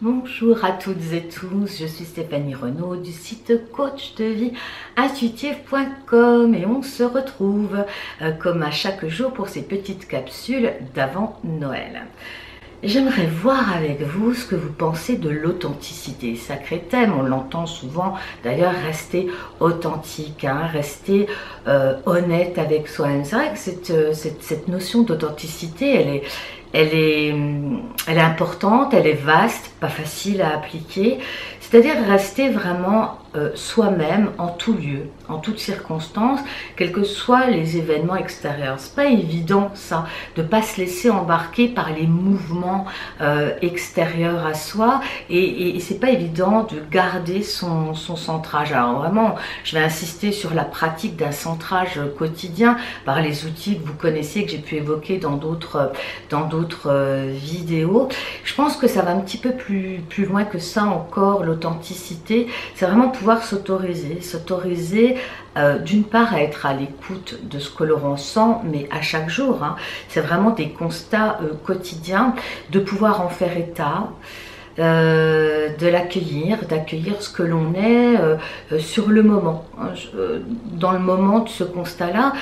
Bonjour à toutes et tous, je suis Stéphanie Renaud du site coachdevieintuitive.com et on se retrouve comme à chaque jour pour ces petites capsules d'avant Noël. J'aimerais voir avec vous ce que vous pensez de l'authenticité. Sacré thème, on l'entend souvent. D'ailleurs, rester authentique, rester honnête avec soi-même. C'est vrai que cette notion d'authenticité, elle est importante, elle est vaste, pas facile à appliquer. C'est-à-dire rester vraiment soi-même en tout lieu, en toutes circonstances, quels que soient les événements extérieurs. C'est pas évident ça, de pas se laisser embarquer par les mouvements extérieurs à soi, et c'est pas évident de garder son centrage. Alors vraiment, je vais insister sur la pratique d'un centrage quotidien par les outils que vous connaissez, que j'ai pu évoquer dans d'autres vidéos. Je pense que ça va un petit peu plus loin que ça encore, l'authenticité. C'est vraiment pouvoir s'autoriser d'une part à être à l'écoute de ce que l'on ressent, mais à chaque jour. C'est vraiment des constats quotidiens, de pouvoir en faire état, d'accueillir ce que l'on est sur le moment. Dans le moment de ce constat-là,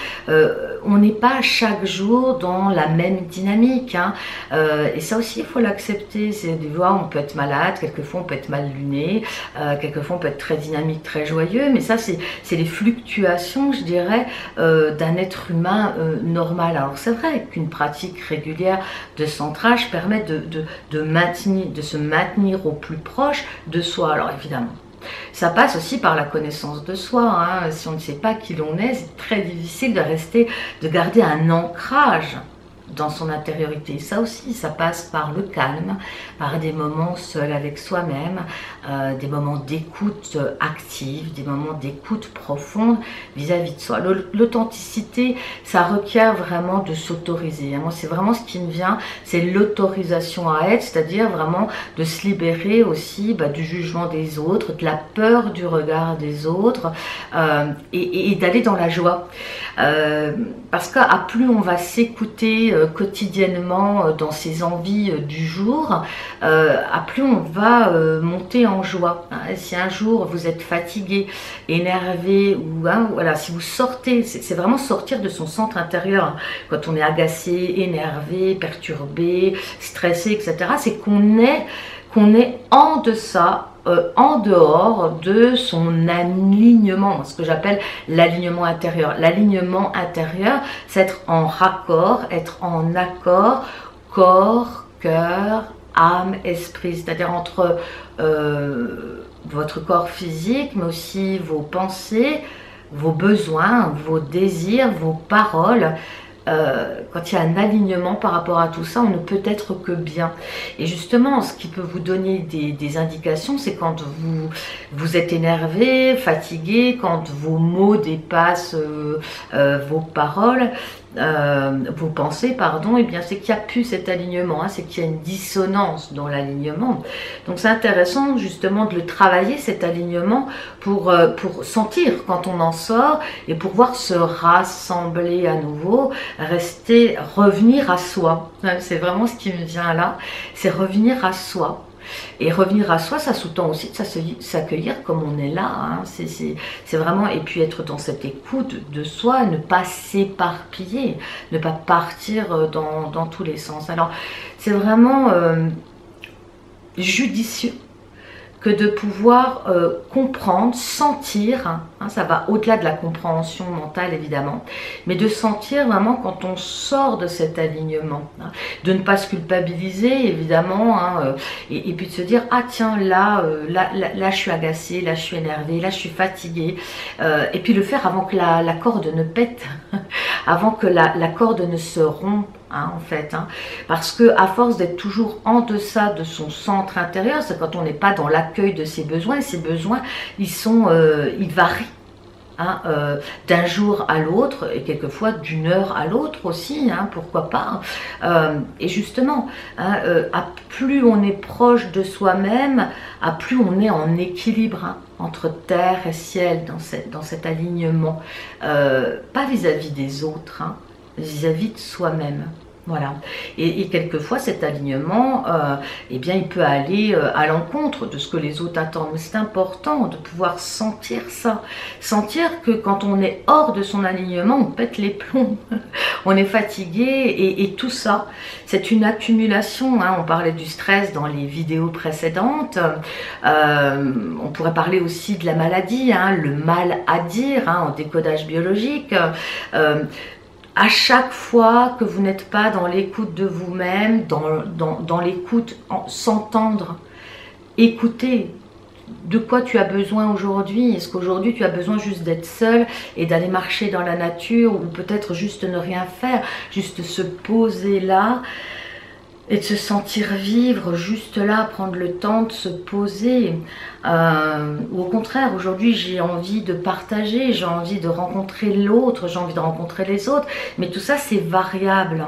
on n'est pas chaque jour dans la même dynamique. Et ça aussi, il faut l'accepter. C'est des fois, on peut être malade, quelquefois on peut être mal luné, quelquefois on peut être très dynamique, très joyeux, mais ça, c'est les fluctuations, je dirais, d'un être humain normal. Alors c'est vrai qu'une pratique régulière de centrage permet de se maintenir au plus proche de soi. Alors évidemment, ça passe aussi par la connaissance de soi. Si on ne sait pas qui l'on est, c'est très difficile de garder un ancrage dans son intériorité. Ça aussi, ça passe par le calme, par des moments seuls avec soi-même, des moments d'écoute active, des moments d'écoute profonde vis-à-vis de soi. L'authenticité, ça requiert vraiment de s'autoriser. Moi, c'est vraiment ce qui me vient, c'est l'autorisation à être, c'est-à-dire vraiment de se libérer aussi du jugement des autres, de la peur du regard des autres, et d'aller dans la joie. Parce qu'à plus on va s'écouter quotidiennement dans ses envies du jour, à plus on va monter en joie. Si un jour vous êtes fatigué, énervé, ou voilà, si vous sortez, c'est vraiment sortir de son centre intérieur. Quand on est agacé, énervé, perturbé, stressé, etc., c'est qu'on est en deçà, en dehors de son alignement, ce que j'appelle l'alignement intérieur. L'alignement intérieur, c'est être en raccord, être en accord, corps, cœur, âme, esprit, c'est-à-dire entre votre corps physique, mais aussi vos pensées, vos besoins, vos désirs, vos paroles. Quand il y a un alignement par rapport à tout ça, on ne peut être que bien. Et justement, ce qui peut vous donner des indications, c'est quand vous êtes énervé, fatigué, quand vos mots dépassent vos paroles, vos pensées, pardon, et bien c'est qu'il n'y a plus cet alignement, c'est qu'il y a une dissonance dans l'alignement. Donc c'est intéressant justement de le travailler, cet alignement, pour sentir quand on en sort et pour pouvoir se rassembler à nouveau, revenir à soi. C'est vraiment ce qui me vient là, c'est revenir à soi. Et revenir à soi, ça sous-tend aussi de s'accueillir comme on est là. C'est vraiment, et puis être dans cette écoute de soi, ne pas s'éparpiller, ne pas partir dans tous les sens. Alors, c'est vraiment judicieux que de pouvoir comprendre, sentir, ça va au-delà de la compréhension mentale évidemment, mais de sentir vraiment quand on sort de cet alignement, de ne pas se culpabiliser évidemment, et puis de se dire tiens là je suis agacée, là je suis énervée, là je suis fatiguée, et puis le faire avant que la corde ne pète, avant que la corde ne se rompe. En fait, parce que à force d'être toujours en deçà de son centre intérieur, c'est quand on n'est pas dans l'accueil de ses besoins, et ces besoins, ils varient d'un jour à l'autre, et quelquefois d'une heure à l'autre aussi, pourquoi pas. Et justement, à plus on est proche de soi-même, à plus on est en équilibre entre terre et ciel, dans cet alignement, pas vis-à-vis des autres, vis-à-vis de soi-même. Voilà. Et quelquefois, cet alignement, eh bien, il peut aller à l'encontre de ce que les autres attendent. Mais c'est important de pouvoir sentir ça. Sentir que quand on est hors de son alignement, on pète les plombs. On est fatigué et tout ça, c'est une accumulation. Hein. On parlait du stress dans les vidéos précédentes. On pourrait parler aussi de la maladie, hein, le mal à dire, hein, en décodage biologique. À chaque fois que vous n'êtes pas dans l'écoute de vous-même, dans l'écoute, s'entendre, écouter de quoi tu as besoin aujourd'hui. Est-ce qu'aujourd'hui tu as besoin juste d'être seul et d'aller marcher dans la nature, ou peut-être juste ne rien faire, juste se poser là et de se sentir vivre juste là, prendre le temps de se poser, ou au contraire, aujourd'hui j'ai envie de partager, j'ai envie de rencontrer l'autre, j'ai envie de rencontrer les autres, mais tout ça c'est variable,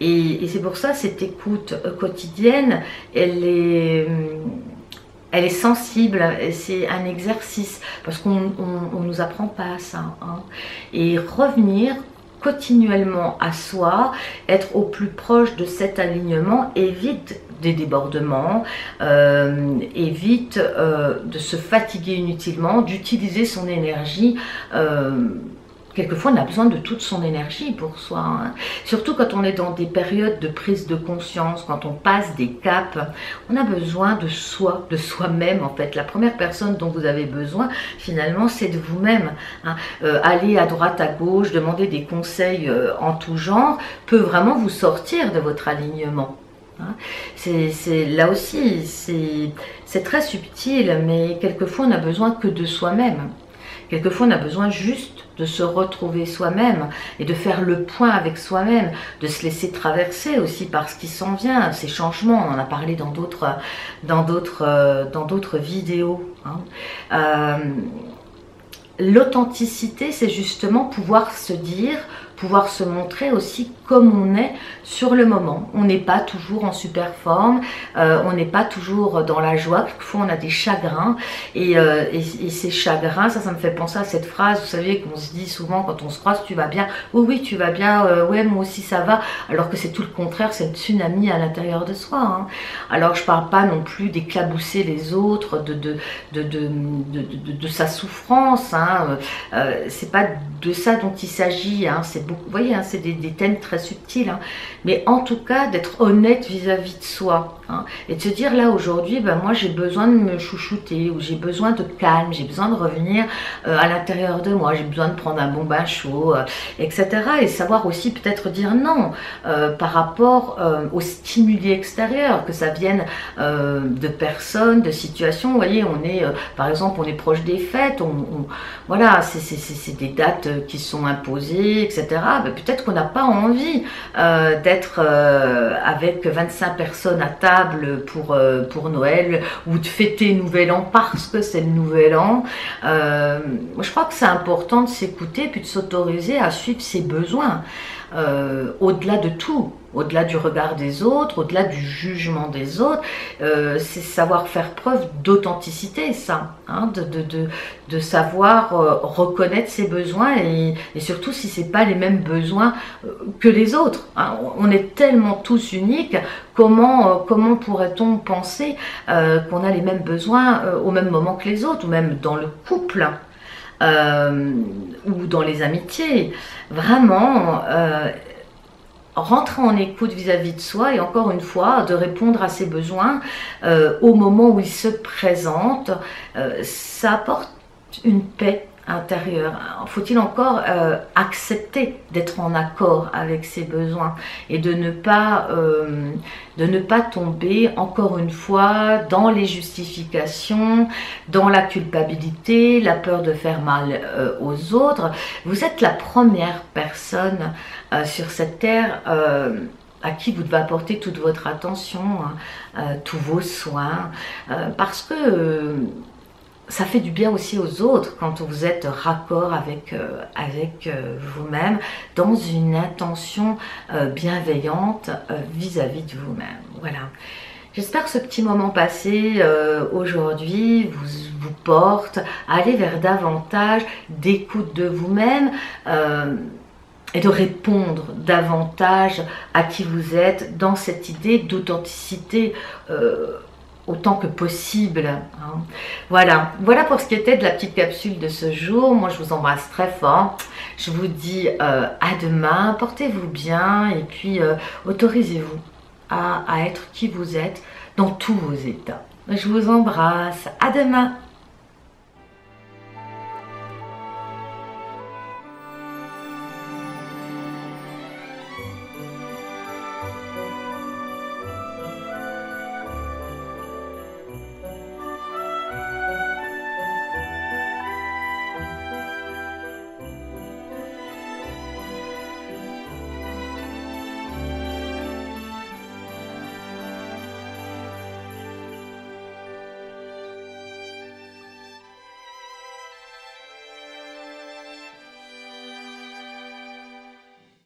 et c'est pour ça cette écoute quotidienne, elle est sensible, c'est un exercice, parce qu'on ne nous apprend pas ça, hein. Et revenir continuellement à soi, être au plus proche de cet alignement évite des débordements, évite de se fatiguer inutilement, d'utiliser son énergie. Quelquefois, on a besoin de toute son énergie pour soi, hein. Surtout quand on est dans des périodes de prise de conscience, quand on passe des caps, on a besoin de soi, de soi-même en fait. La première personne dont vous avez besoin, finalement, c'est de vous-même, hein. Aller à droite, à gauche, demander des conseils en tout genre, peut vraiment vous sortir de votre alignement. Hein. Là aussi, c'est très subtil, mais quelquefois, on n'a besoin que de soi-même. Quelquefois, on a besoin juste de se retrouver soi-même et de faire le point avec soi-même, de se laisser traverser aussi par ce qui s'en vient, ces changements. On en a parlé dans d'autres vidéos, hein. L'authenticité, c'est justement pouvoir se dire, pouvoir se montrer aussi comme on est sur le moment. On n'est pas toujours en super forme, on n'est pas toujours dans la joie, quelquefois on a des chagrins, et ces chagrins, ça me fait penser à cette phrase, vous savez, qu'on se dit souvent quand on se croise, tu vas bien, oui oui tu vas bien, ouais moi aussi ça va, alors que c'est tout le contraire, c'est le tsunami à l'intérieur de soi, hein. Alors je parle pas non plus d'éclabousser les autres, de sa souffrance, hein. C'est pas de ça dont il s'agit, hein. C'est beaucoup, vous voyez, hein, c'est des thèmes très subtils, hein. Mais en tout cas d'être honnête vis-à-vis de soi, hein, et de se dire là aujourd'hui, ben moi j'ai besoin de me chouchouter, ou j'ai besoin de calme, j'ai besoin de revenir à l'intérieur de moi, j'ai besoin de prendre un bon bain chaud, etc. Et savoir aussi peut-être dire non par rapport aux stimuli extérieurs, que ça vienne de personnes, de situations. Vous voyez, on est par exemple, on est proche des fêtes, voilà, c'est des dates qui sont imposées, etc. Ben, peut-être qu'on n'a pas envie d'être avec 25 personnes à table pour Noël, ou de fêter Nouvel An parce que c'est le Nouvel An. Moi, je crois que c'est important de s'écouter puis de s'autoriser à suivre ses besoins, au-delà de tout, au-delà du regard des autres, au-delà du jugement des autres. C'est savoir faire preuve d'authenticité, ça, hein, de savoir reconnaître ses besoins, et surtout si c'est pas les mêmes besoins que les autres, hein. On est tellement tous uniques, comment pourrait-on penser qu'on a les mêmes besoins au même moment que les autres, ou même dans le couple, ou dans les amitiés. Vraiment rentrer en écoute vis-à-vis de soi, et encore une fois de répondre à ses besoins au moment où ils se présentent, ça apporte une paix intérieure. Faut-il encore accepter d'être en accord avec ses besoins, et de ne pas tomber encore une fois dans les justifications, dans la culpabilité, la peur de faire mal aux autres. Vous êtes la première personne sur cette terre à qui vous devez apporter toute votre attention, tous vos soins, parce que ça fait du bien aussi aux autres quand vous êtes raccord avec vous-même, dans une intention bienveillante vis-à-vis de vous-même. Voilà. J'espère que ce petit moment passé aujourd'hui vous porte à aller vers davantage d'écoute de vous-même, et de répondre davantage à qui vous êtes dans cette idée d'authenticité autant que possible. Hein. Voilà pour ce qui était de la petite capsule de ce jour. Moi, je vous embrasse très fort. Je vous dis à demain. Portez-vous bien et puis autorisez-vous à être qui vous êtes dans tous vos états. Je vous embrasse. À demain.